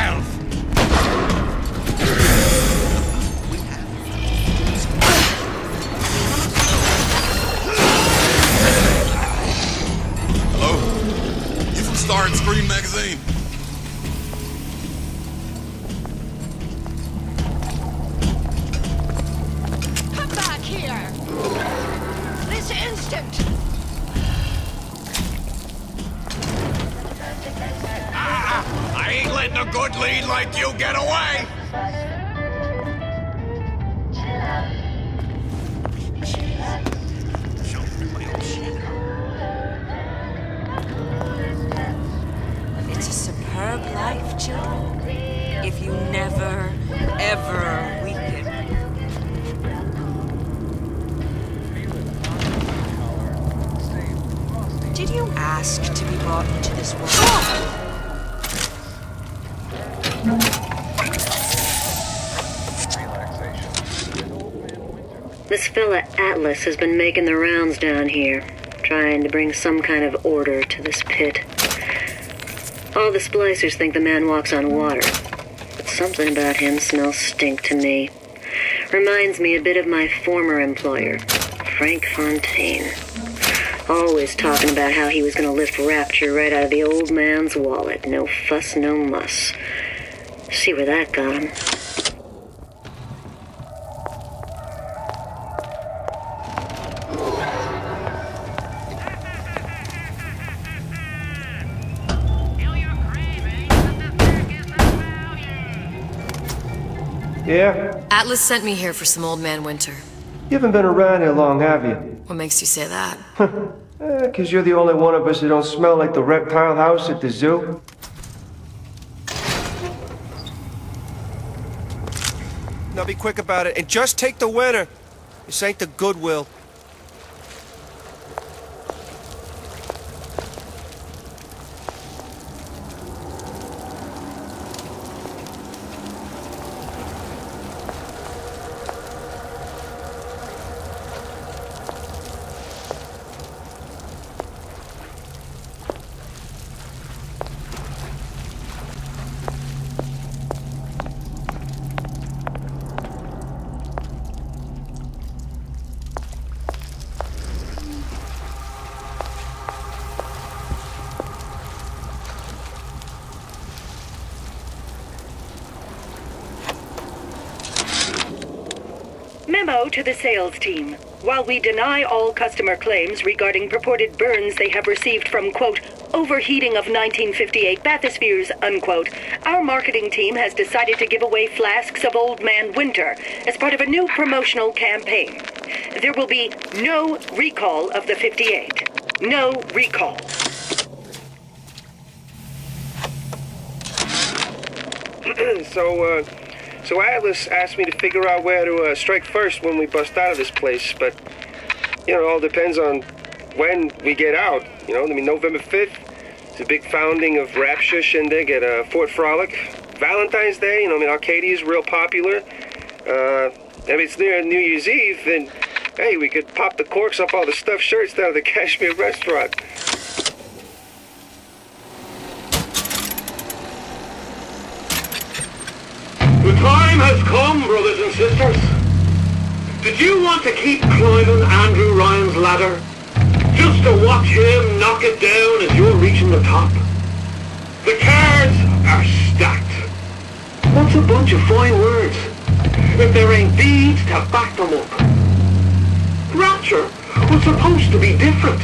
yourself! Hello? You from Star and Scream magazine? Come back here! This instant! I ain't letting a good lead like you get away! It's a superb life, children, if you never, ever weaken. Did you ask to be brought into this world? This fella Atlas has been making the rounds down here, trying to bring some kind of order to this pit. All the splicers think the man walks on water, but something about him smells stink to me. Reminds me a bit of my former employer, Frank Fontaine. Always talking about how he was going to lift Rapture right out of the old man's wallet. No fuss, no muss. See where that got him. Yeah? Atlas sent me here for some Old Man Winter. You haven't been around here long, have you? What makes you say that? 'Cause you're the only one of us that don't smell like the reptile house at the zoo. Now be quick about it, and just take the winner. This ain't the Goodwill. Memo to the sales team. While we deny all customer claims regarding purported burns they have received from, quote, overheating of 1958 bathyspheres, unquote, our marketing team has decided to give away flasks of Old Man Winter as part of a new promotional campaign. There will be no recall of the 58. No recall. So Atlas asked me to figure out where to strike first when we bust out of this place, but, you know, it all depends on when we get out, you know? I mean, November 5th, it's a big founding of Rapture shindig at Fort Frolic. Valentine's Day, you know, I mean, Arcadia's real popular. If it's near New Year's Eve, then, hey, we could pop the corks off all the stuffed shirts down at the Kashmir restaurant. The time has come, brothers and sisters. Did you want to keep climbing Andrew Ryan's ladder? Just to watch him knock it down as you're reaching the top? The cards are stacked. What's a bunch of fine words if there ain't deeds to back them up? Rapture was supposed to be different.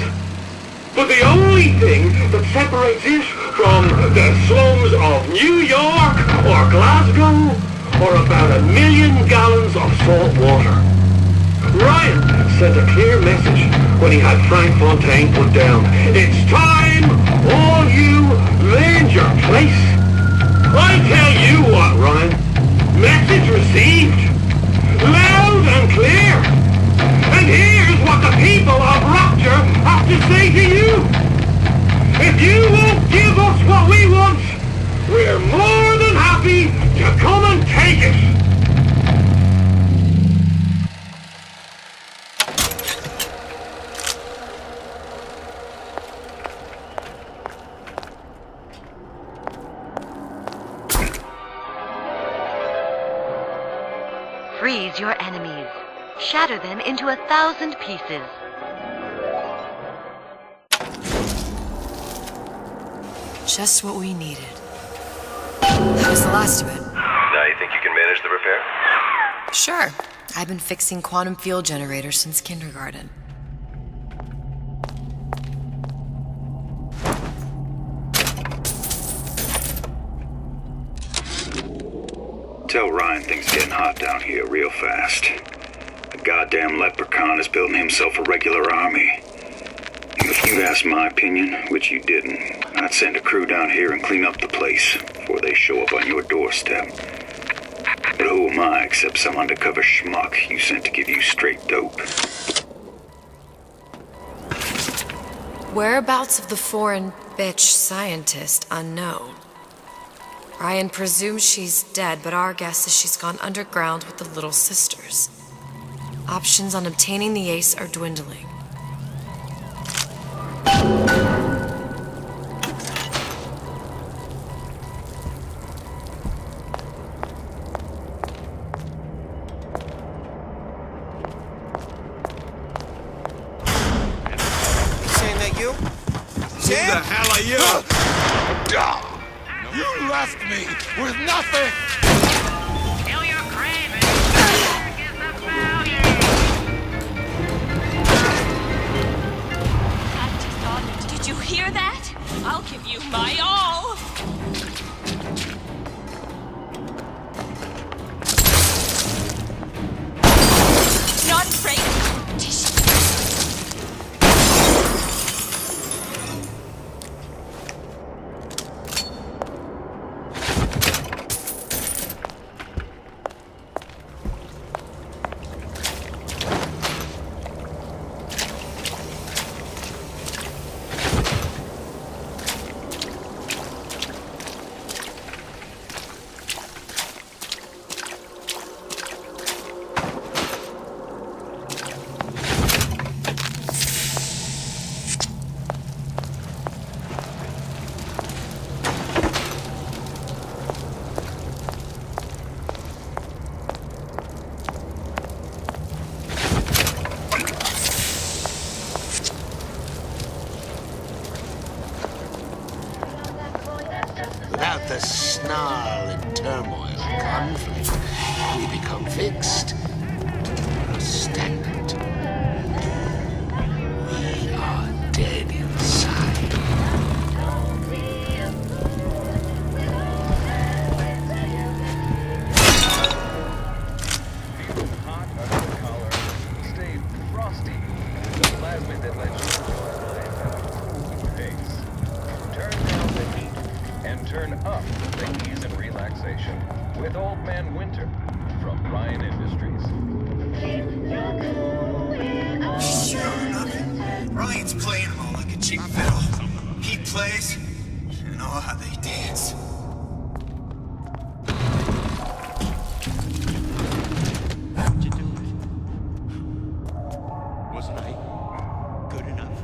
But the only thing that separates it from the slums of New York or Glasgow or about 1 million gallons of salt water. Ryan sent a clear message when he had Frank Fontaine put down. It's time all you learned your place. I tell you what, Ryan. Message received. Loud and clear. And here's what the people of Rapture have to say to you. If you won't give us what we want, we're more than happy to come and take it. Freeze your enemies. Shatter them into 1,000 pieces. Just what we needed. That was the last of it. Now you think you can manage the repair? Sure. I've been fixing quantum field generators since kindergarten. Tell Ryan things are getting hot down here real fast. The goddamn leprechaun is building himself a regular army. And if you'd asked my opinion, which you didn't, I'd send a crew down here and clean up the place before they show up on your doorstep. But who am I except some undercover schmuck you sent to give you straight dope? Whereabouts of the foreign bitch scientist unknown. Ryan presumes she's dead, but our guess is she's gone underground with the Little Sisters. Options on obtaining the ace are dwindling. Saying that you? Who the hell are you? You left me with nothing! Kill your craving. Is the value. I just thought, did you hear that? I'll give you my all. Not afraid of competition. Without the snarl and turmoil of conflict, we become fixed, stagnant. We are dead inside. Hot under the collar, stay frosty. The plasmid that lets you pace. Turn down the heat and turn up the ease and relaxation with Old Man Winter from Ryan Industries. Sure enough, Ryan's playing them all like a cheap fiddle. He plays, and oh, how they dance. How'd you do it? Wasn't I good enough?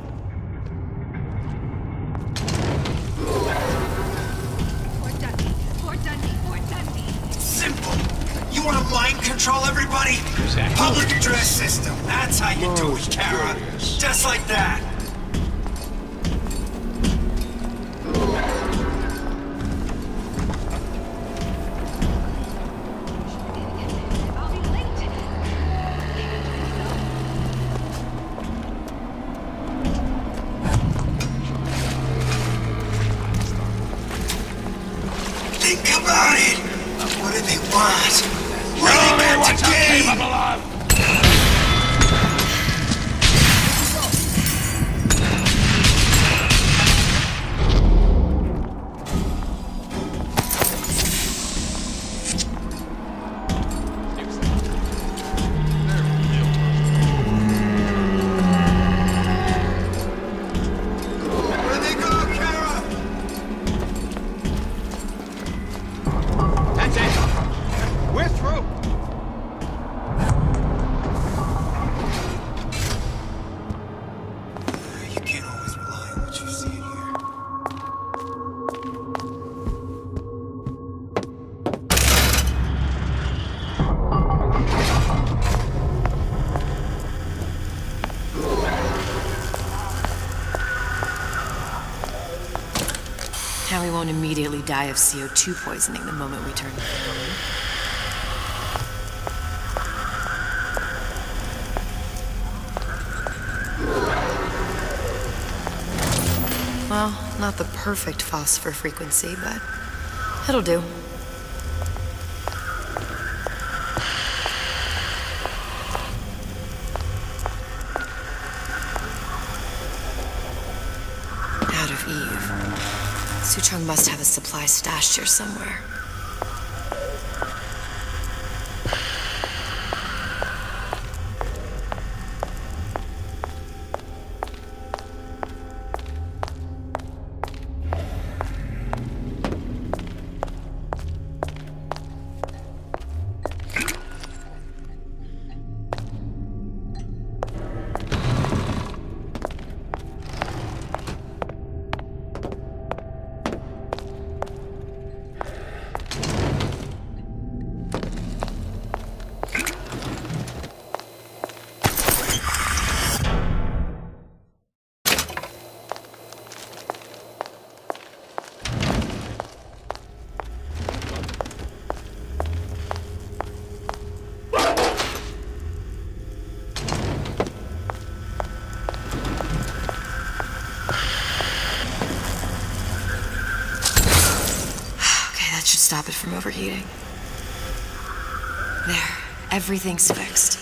Fort Dundee. Simple. You want to mind control everybody? Public address system. That's how you do it, Kara. Just like that. I'll be late. Think about it. What do they want? What are they meant to gain? won't immediately die of CO2 poisoning the moment we turn the thing on. Well, not the perfect phosphor frequency, but it'll do. Out of Eve. Suchong must have a supply stashed here somewhere. Stop it from overheating. There, everything's fixed.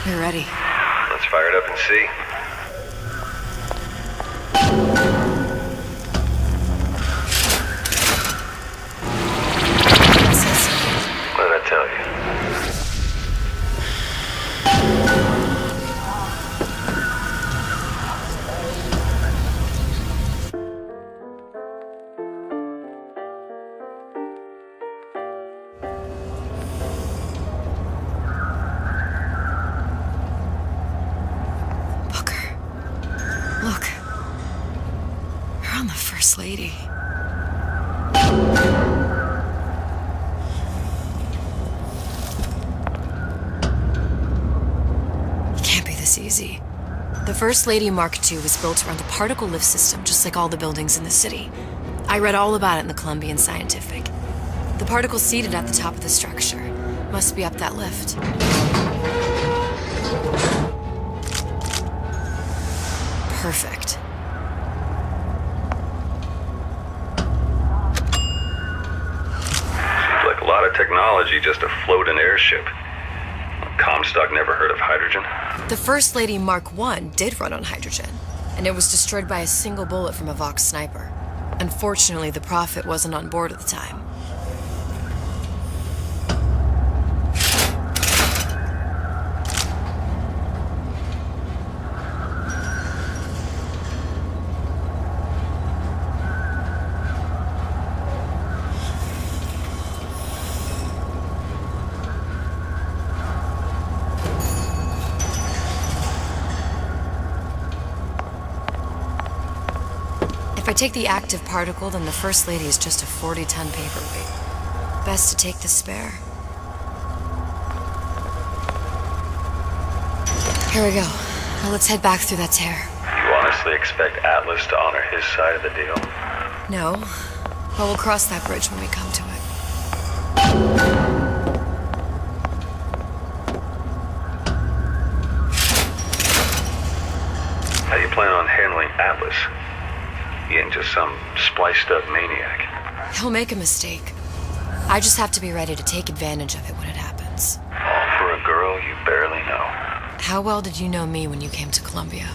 We're ready. Let's fire it up and see. What did I tell you? Look. We're on the First Lady. It can't be this easy. The First Lady Mark II was built around a particle lift system, just like all the buildings in the city. I read all about it in the Columbian Scientific. The particle seated at the top of the structure must be up that lift. Perfect. Seems like a lot of technology just to float an airship. Comstock never heard of hydrogen. The First Lady Mark I did run on hydrogen, and it was destroyed by a single bullet from a Vox sniper. Unfortunately, the Prophet wasn't on board at the time. If I take the active particle, then the First Lady is just a 40-ton paperweight. Best to take the spare. Here we go. Now let's head back through that tear. You honestly expect Atlas to honor his side of the deal? No, but we'll cross that bridge when we come to it. How do you plan on handling Atlas? He ain't just some spliced-up maniac. He'll make a mistake. I just have to be ready to take advantage of it when it happens. All for a girl you barely know. How well did you know me when you came to Columbia?